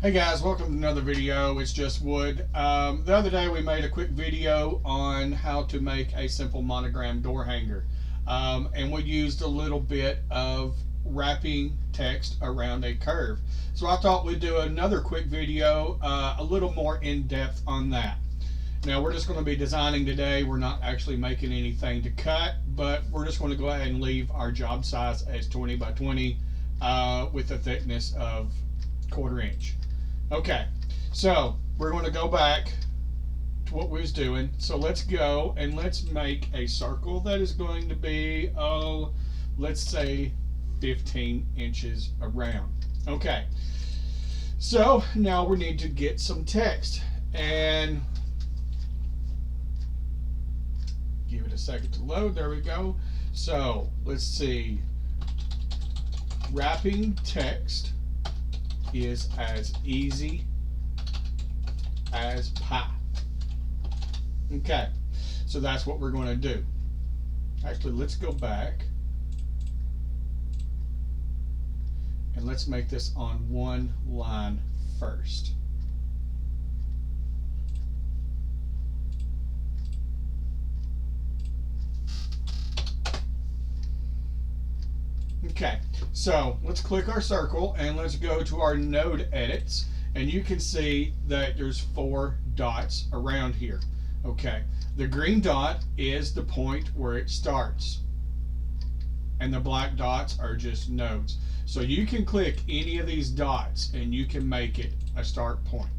Hey guys, welcome to another video. It's just wood. The other day we made a quick video on how to make a simple monogram door hanger. And we used a little bit of wrapping text around a curve. So I thought we'd do another quick video, a little more in depth on that. Now we're just going to be designing today. We're not actually making anything to cut, but we're just going to go ahead and leave our job size as 20 by 20 with a thickness of 1/4 inch. Okay, so we're going to go back to what we was doing. So let's go and let's make a circle that is going to be, let's say 15 inches around. Okay, so now we need to get some text and give it a second to load. There we go. So let's see. Wrapping text is as easy as pie. Okay, so that's what we're going to do. Actually, let's go back and let's make this on one line first. Okay, so let's click our circle and let's go to our node edits, and you can see that there's 4 dots around here. Okay, the green dot is the point where it starts, and the black dots are just nodes. So you can click any of these dots and you can make it a start point.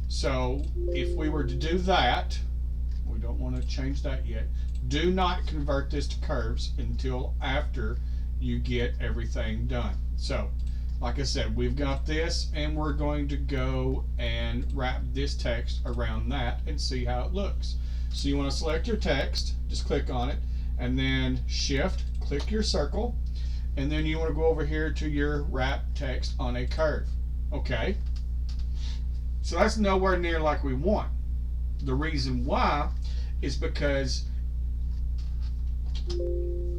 So if we were to do that, we don't want to change that yet. Do not convert this to curves until after you get everything done. So like I said, we've got this and we're going to go and wrap this text around that and see how it looks. So you want to select your text, just click on it, and then shift, click your circle, and then you want to go over here to your wrap text on a curve. Okay, so that's nowhere near like we want. The reason why is because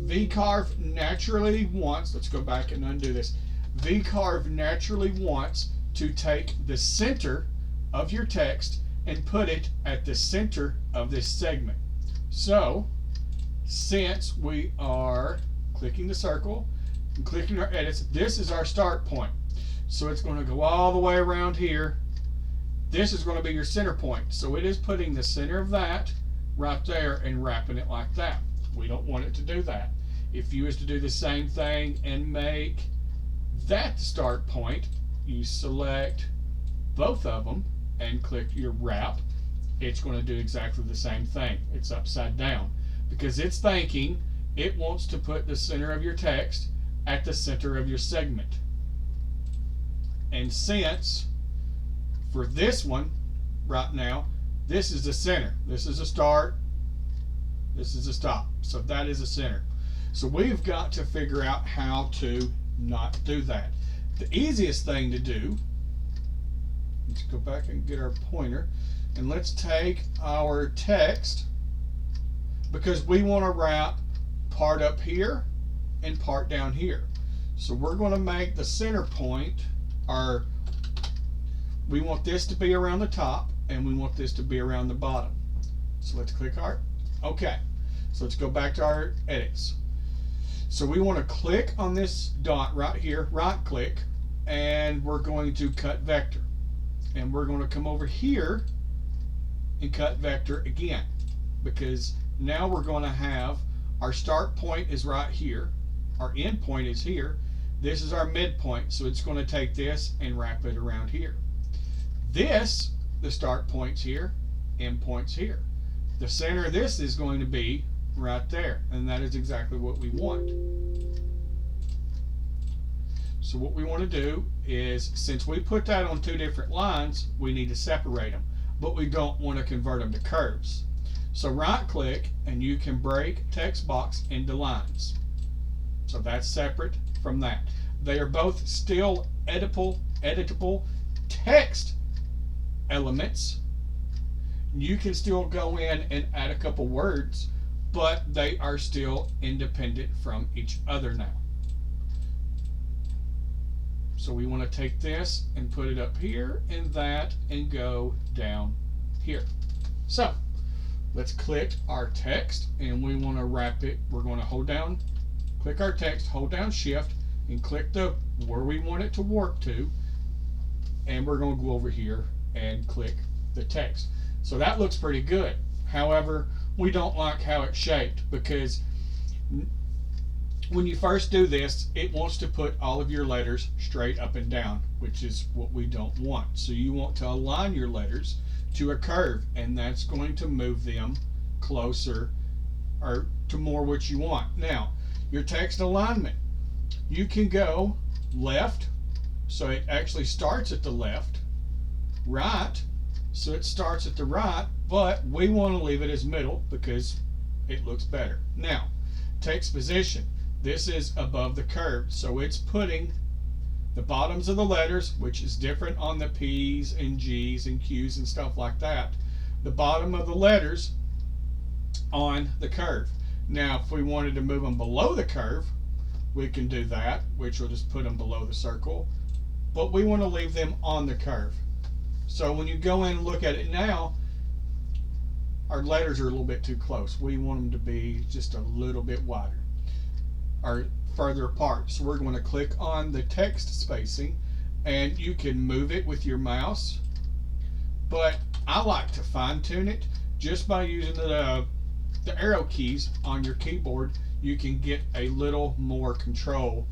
VCarve naturally wants, let's go back and undo this. VCarve naturally wants to take the center of your text and put it at the center of this segment. So, since we are clicking the circle and clicking our edits, this is our start point. So it's going to go all the way around here. This is going to be your center point. So it is putting the center of that right there and wrapping it like that. We don't want it to do that. If you was to do the same thing and make that start point, you select both of them and click your wrap. It's going to do exactly the same thing. It's upside down because it's thinking it wants to put the center of your text at the center of your segment. And since for this one right now, this is the center. This is a start. This is a stop. So that is a center. So we've got to figure out how to not do that. The easiest thing to do, let's go back and get our pointer, and let's take our text, because we want to wrap part up here and part down here. So we're going to make the center point, we want this to be around the top and we want this to be around the bottom. So let's click our, okay. So let's go back to our edits. So we want to click on this dot right here, right click, and we're going to cut vector. And we're going to come over here and cut vector again, because now we're going to have our start point is right here, our end point is here, this is our midpoint, so it's going to take this and wrap it around here. This, the start point's here, end point's here. The center of this is going to be right there, and that is exactly what we want. So what we want to do is, since we put that on 2 different lines, we need to separate them, but we don't want to convert them to curves. So right click and you can break text box into lines. So that's separate from that. They are both still editable text elements. You can still go in and add a couple words, but they are still independent from each other now. So we want to take this and put it up here and that and go down here. So let's click our text and we want to wrap it. We're going to hold down, click our text, hold down shift and click the where we want it to work to. And we're going to go over here and click the text. So that looks pretty good. However, we don't like how it's shaped because when you first do this, it wants to put all of your letters straight up and down, which is what we don't want. So you want to align your letters to a curve, and that's going to move them closer or to more what you want. Now, your text alignment, you can go left, so it actually starts at the left, right, so it starts at the right, but we want to leave it as middle because it looks better. Now, text position. This is above the curve, so it's putting the bottoms of the letters, which is different on the P's and G's and Q's and stuff like that, the bottom of the letters on the curve. Now, if we wanted to move them below the curve, we can do that, which will just put them below the circle, but we want to leave them on the curve. So when you go in and look at it now, our letters are a little bit too close. We want them to be just a little bit wider or further apart. So we're going to click on the text spacing and you can move it with your mouse, but I like to fine tune it just by using the arrow keys on your keyboard. You can get a little more control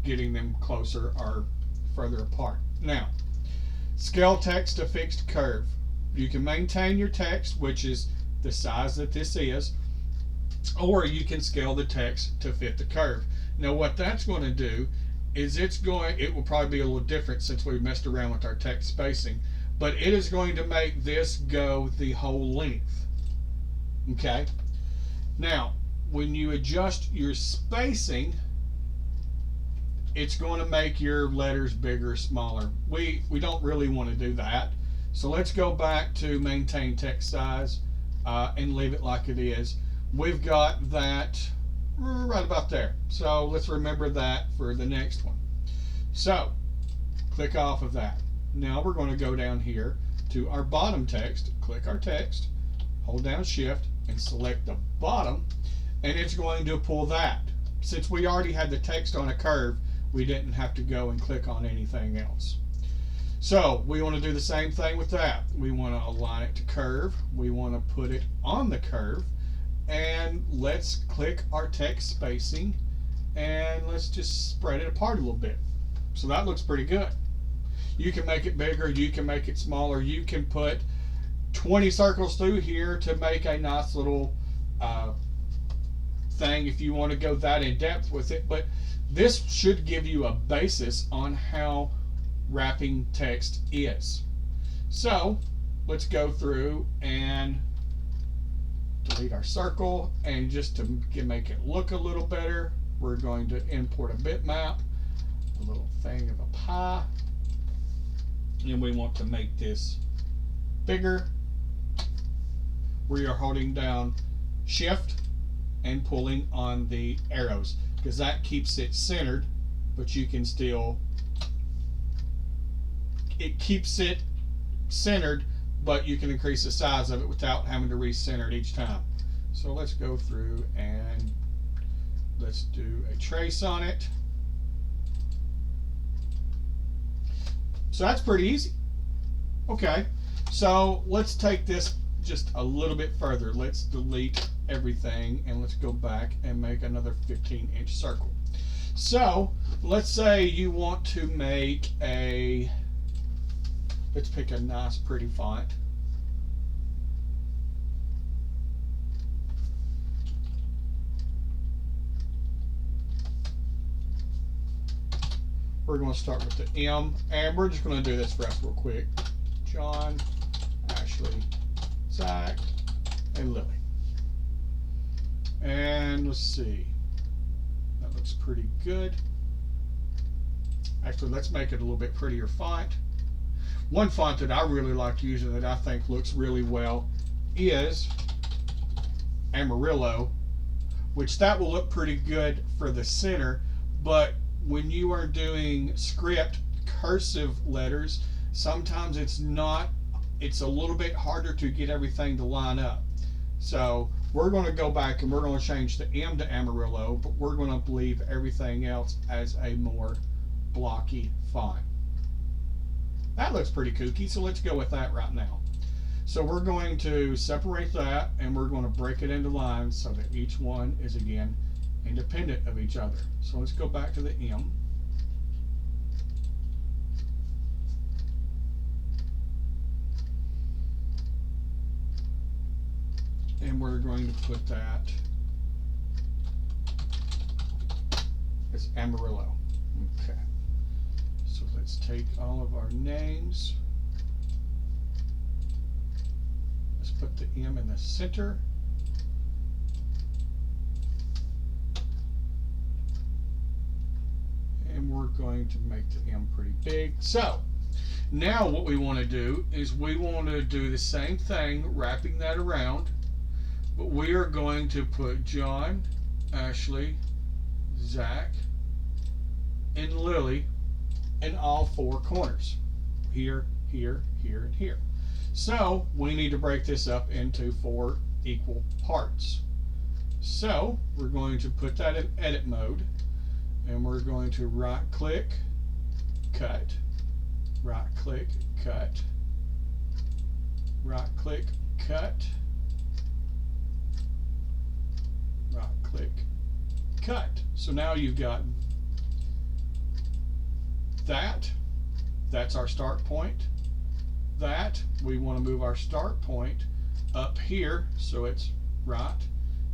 getting them closer or further apart. Now, scale text to fixed curve. You can maintain your text, which is the size that this is, or you can scale the text to fit the curve. Now what that's going to do is it will probably be a little different since we messed around with our text spacing, but it is going to make this go the whole length. Okay. Now, when you adjust your spacing, it's going to make your letters bigger or smaller. We don't really want to do that. So let's go back to maintain text size and leave it like it is. We've got that right about there. So let's remember that for the next one. So click off of that. Now we're going to go down here to our bottom text, click our text, hold down shift and select the bottom, and it's going to pull that. Since we already had the text on a curve, we didn't have to go and click on anything else. So we want to do the same thing with that. We want to align it to curve. We want to put it on the curve. And let's click our text spacing and let's just spread it apart a little bit. So that looks pretty good. You can make it bigger, you can make it smaller, you can put 20 circles through here to make a nice little thing if you want to go that in depth with it. But this should give you a basis on how wrapping text is. So let's go through and delete our circle, and just to make it look a little better, we're going to import a bitmap, a little thing of a pie, and we want to make this bigger. We are holding down shift and pulling on the arrows because that keeps it centered, but you can still, it keeps it centered, but you can increase the size of it without having to recenter it each time. So let's go through and let's do a trace on it. So that's pretty easy. Okay, so let's take this just a little bit further. Let's delete everything and let's go back and make another 15-inch circle. So let's say you want to make a, let's pick a nice pretty font. We're going to start with the M, and we're just going to do this for us real quick. John, Ashley, Zach, and Lily. And let's see. That looks pretty good. Actually, let's make it a little bit prettier font. One font that I really like using that I think looks really well is Amarillo, which that will look pretty good for the center, but when you are doing script cursive letters, sometimes it's a little bit harder to get everything to line up. So we're going to go back and we're going to change the M to Amarillo, but we're going to leave everything else as a more blocky font. That looks pretty kooky, so let's go with that right now. So we're going to separate that and we're going to break it into lines so that each one is again independent of each other. So let's go back to the M. And we're going to put that as Amarillo. Okay. So let's take all of our names. Let's put the M in the center. And we're going to make the M pretty big. So now what we want to do is we want to do the same thing, wrapping that around. But we are going to put John, Ashley, Zach, and Lily in all four corners. Here, here, here, and here. So we need to break this up into 4 equal parts. So we're going to put that in edit mode. And we're going to right click, cut, right click, cut, right click, cut, right click, cut. So now you've got that. That's our start point. That, we want to move our start point up here so it's right.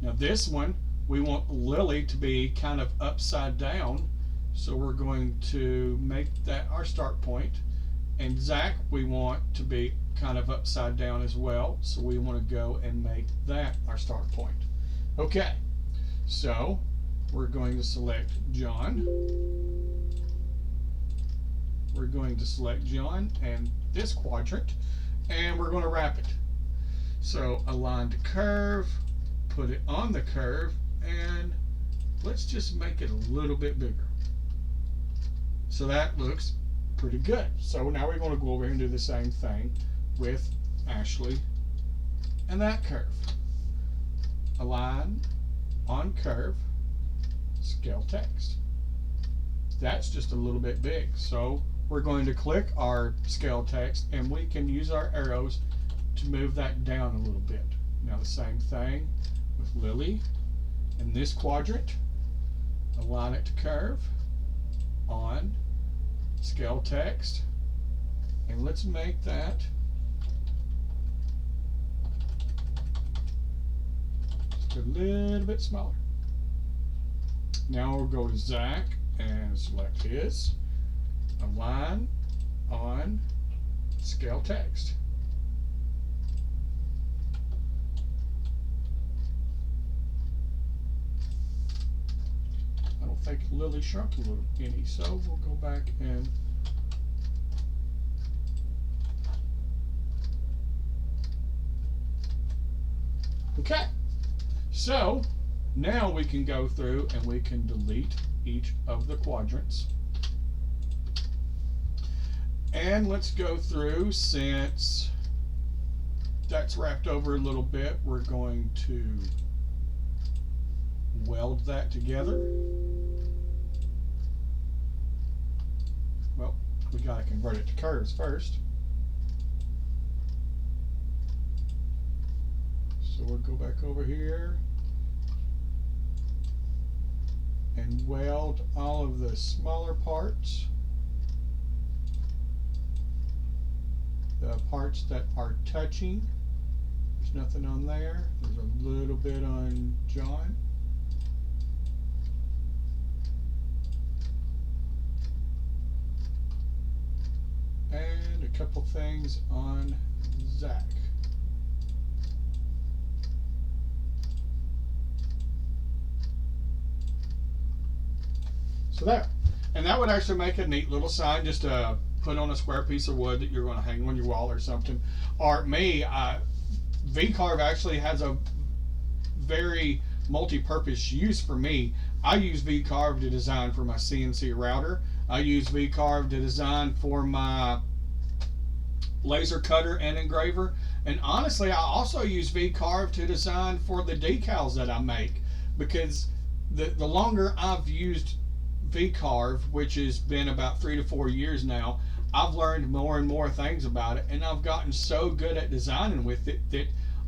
Now this one, we want Lily to be kind of upside down. So we're going to make that our start point. And Zach, we want to be kind of upside down as well. So we want to go and make that our start point. Okay. So we're going to select John. We're going to select John and this quadrant, and we're going to wrap it. So align to curve, put it on the curve, and let's just make it a little bit bigger. So that looks pretty good. So now we're going to go over here and do the same thing with Ashley and that curve. Align, on curve, scale text. That's just a little bit big. So we're going to click our scale text and we can use our arrows to move that down a little bit. Now the same thing with Lily in this quadrant. Align it to curve, on, scale text, and let's make that just a little bit smaller. Now we'll go to Zach and select his, align, on, scale text. I don't think Lily shrunk a little any, so we'll go back and okay. So now we can go through and we can delete each of the quadrants. And let's go through, since that's wrapped over a little bit, we're going to weld that together. Well, we got to convert it to curves first. So we'll go back over here and weld all of the smaller parts. The parts that are touching, there's nothing on there. There's a little bit on John. And a couple things on Zach. So there. And that would actually make a neat little sign, just to put on a square piece of wood that you're going to hang on your wall or something. Or me, VCarve actually has a very multi-purpose use for me. I use VCarve to design for my CNC router. I use VCarve to design for my laser cutter and engraver. And honestly, I also use VCarve to design for the decals that I make, because the longer I've used VCarve, which has been about 3 to 4 years now, I've learned more and more things about it, and I've gotten so good at designing with it that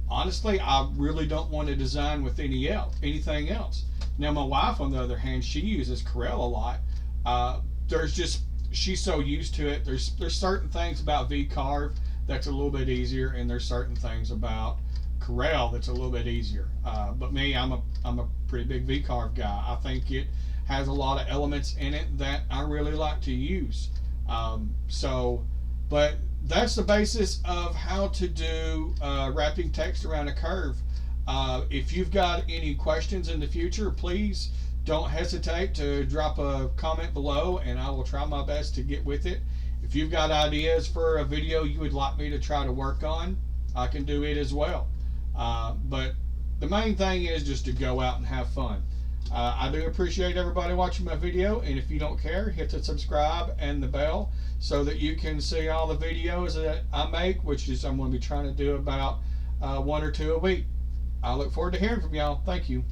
honestly, I really don't want to design with anything else. Now, my wife, on the other hand, she uses Corel a lot. There's just she's so used to it. There's certain things about VCarve that's a little bit easier, and there's certain things about Corel that's a little bit easier. But me, I'm a pretty big VCarve guy. I think it has a lot of elements in it that I really like to use. But that's the basis of how to do wrapping text around a curve. If you've got any questions in the future, please don't hesitate to drop a comment below, and I will try my best to get with it. If you've got ideas for a video you would like me to try to work on, I can do it as well. But the main thing is just to go out and have fun. I do appreciate everybody watching my video, and if you don't care, hit the subscribe and the bell so that you can see all the videos that I make, which is I'm going to be trying to do about 1 or 2 a week. I look forward to hearing from y'all. Thank you.